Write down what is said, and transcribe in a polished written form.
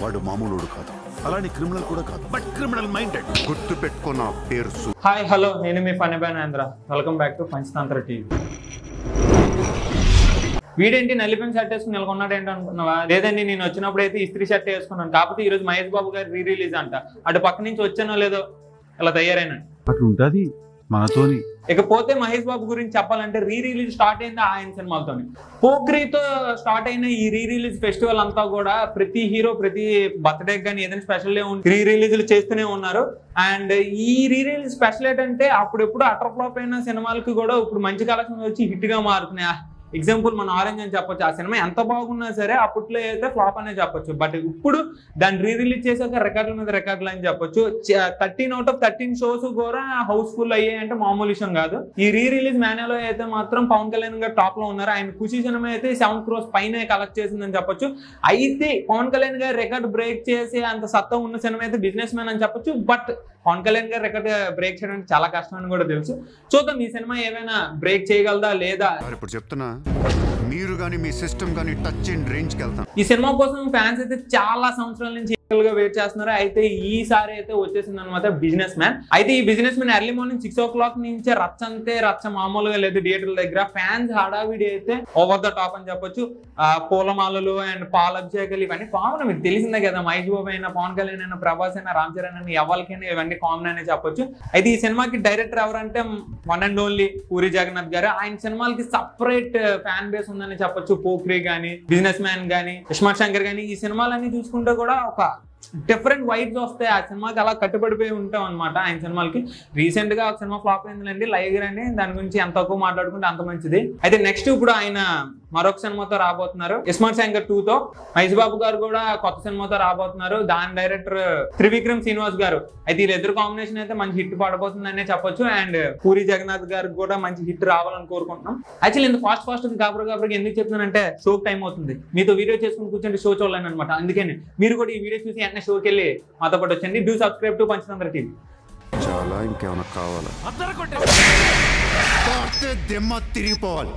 వాడు మామూలుడు కాదు, అలానే క్రిమినల్ కూడా కాదు, బట్ క్రిమినల్ మైండెడ్. గుర్తు పెట్టుకున్న పేరు హాయ్ హలో, నేను మీ funny boy Andhra. Welcome back to Panchatantra TV. వీడేంటి నల్లిపెన్ షర్ట్ వేసుకుని నెలకొన్నాడు ఏంటి అనుకున్నావా? లేదండి, నేను వచ్చినప్పుడు అయితే ఇస్త్రీ షర్ట్ వేసుకున్నాను. కాకపోతే ఈ రోజు మహేష్ బాబు గారు రిలీజ్ అంట. అటు పక్క నుంచి వచ్చానో లేదో ఇలా తయారైనా అట్లుంటది మనతోని. ఇకపోతే మహేష్ బాబు గురించి చెప్పాలంటే రిలీజ్ స్టార్ట్ అయింది ఆయన సినిమాలతోని. పోక్రీతో స్టార్ట్ అయిన ఈ రిలీజ్ ఫెస్టివల్ అంతా కూడా ప్రతి హీరో ప్రతి బర్త్డే కానీ ఏదైనా స్పెషల్ రిలీజ్లు చేస్తూనే ఉన్నారు. అండ్ ఈ రిలీజ్ స్పెషల్ ఏంటంటే అప్పుడెప్పుడు అటర్ ఫ్లాప్ అయిన సినిమాలకి కూడా ఇప్పుడు మంచి కలెక్షన్ వచ్చి హిట్ గా మారుతున్నాయి. ఎగ్జాంపుల్ మన ఆరెంజ్ అని చెప్పొచ్చు. ఆ సినిమా ఎంత బాగున్నా సరే అప్పట్లో అయితే ఫ్లాప్ అనే చెప్పొచ్చు. బట్ ఇప్పుడు దాన్ని రిలీజ్ చేశాక రికార్డుల మీద రికార్డులు అని చెప్పొచ్చు. 13 out of 13 షోస్ కూడా హౌస్ఫుల్ అయ్యాయి అంటే మామూలు విషయం కాదు. ఈ రిలీజ్ మేనేలో అయితే మాత్రం పవన్ కళ్యాణ్ గారు టాప్ లో ఉన్నారు. ఆయన ఖుషి సినిమా అయితే 7 crores పైన కలెక్ట్ చేసిందని చెప్పొచ్చు. అయితే పవన్ కళ్యాణ్ గారు రికార్డ్ బ్రేక్ చేసి అంత సత్తా ఉన్న సినిమా అయితే బిజినెస్ మ్యాన్ అని చెప్పొచ్చు. బట్ పవన్ కళ్యాణ్ గారు రికార్డ్ బ్రేక్ చేయడం చాలా కష్టం అని కూడా తెలుసు. చూద్దాం ఈ సినిమా ఏమైనా బ్రేక్ చేయగలదా లేదా. ఇప్పుడు చెప్తున్నా, మీరు గానీ మీ సిస్టమ్ గానీ టచ్ అండ్ రేంజ్కి వెళ్తాం. ఈ సినిమా కోసం ఫ్యాన్స్ అయితే చాలా సంవత్సరాల నుంచి గా వెయిట్ చేస్తున్నారు. అయితే ఈసారి అయితే వచ్చేసింది అనమాట బిజినెస్ మ్యాన్. అయితే ఈ business man early morning 6 o'clock నుంచే రచ్చ మామూలుగా లేదు. థియేటర్ల దగ్గర ఫ్యాన్స్ హడావిడి అయితే ఓవర్ ద టాప్ అని చెప్పొచ్చు. పూలమాలలు అండ్ పాల అభిషేకాలు ఇవన్నీ కామన్. మీకు తెలిసిందే కదా, మహేష్ బాబు అయినా పవన్ కళ్యాణ్ అయినా ప్రభాస్ అయినా రామ్ చరణ్ అయినా ఎవరికైనా ఇవన్నీ కామన్ అనే చెప్పొచ్చు. అయితే ఈ సినిమాకి డైరెక్టర్ ఎవరంటే one and only Puri Jagannadh గారు. ఆయన సినిమాలకి సపరేట్ ఫ్యాన్ బేస్ ఉందని చెప్పొచ్చు. పోక్రీ గానీ బిజినెస్ మ్యాన్ గానీ ఇస్మార్ట్ శంకర్ గానీ ఈ సినిమాలన్నీ చూసుకుంటే కూడా ఒక డిఫరెంట్ వైబ్స్ వస్తాయి. ఆ సినిమాకి అలా కట్టుబడిపోయి ఉంటాం అనమాట. ఆయన సినిమాలకి రీసెంట్ గా ఒక సినిమా ఫ్లాప్ అయిందండి, లైగర్ అని. దాని గురించి ఎంత తక్కువ మాట్లాడుకుంటే అంత మంచిది. అయితే నెక్స్ట్ ఇప్పుడు ఆయన మరొక సినిమాతో రాబోతున్నారు, ఇస్మార్ట్ శంకర్ 2తో. మహేష్ బాబు గారు కూడా కొత్త సినిమాతో రాబోతున్నారు. దాని డైరెక్టర్ త్రివిక్రమ్ శ్రీనివాస్ గారు. అయితే వీళ్ళిద్దరు కాంబినేషన్ అయితే మంచి హిట్ పడబోతుందనే చెప్పొచ్చు. అండ్ పూరి జగన్నాథ్ గారికి కూడా మంచి హిట్ రావాలని కోరుకుంటున్నాం. యాక్చువల్లీ ఇంత ఫాస్ట్ గాబరికి ఎందుకు చెప్తున్నానంటే షోకి టైం అవుతుంది. మీతో వీడియో చేసుకుని కూర్చొని షో చూడలేను అనమాట. అందుకని మీరు కూడా ఈ వీడియో చూసి వెంటనే షోకి వెళ్ళి మాతో పాటు వచ్చండి. Do subscribe to Panchatantra TV. చాలా ఇంకేమైనా కావాలా? తిరిగిపోవాలి.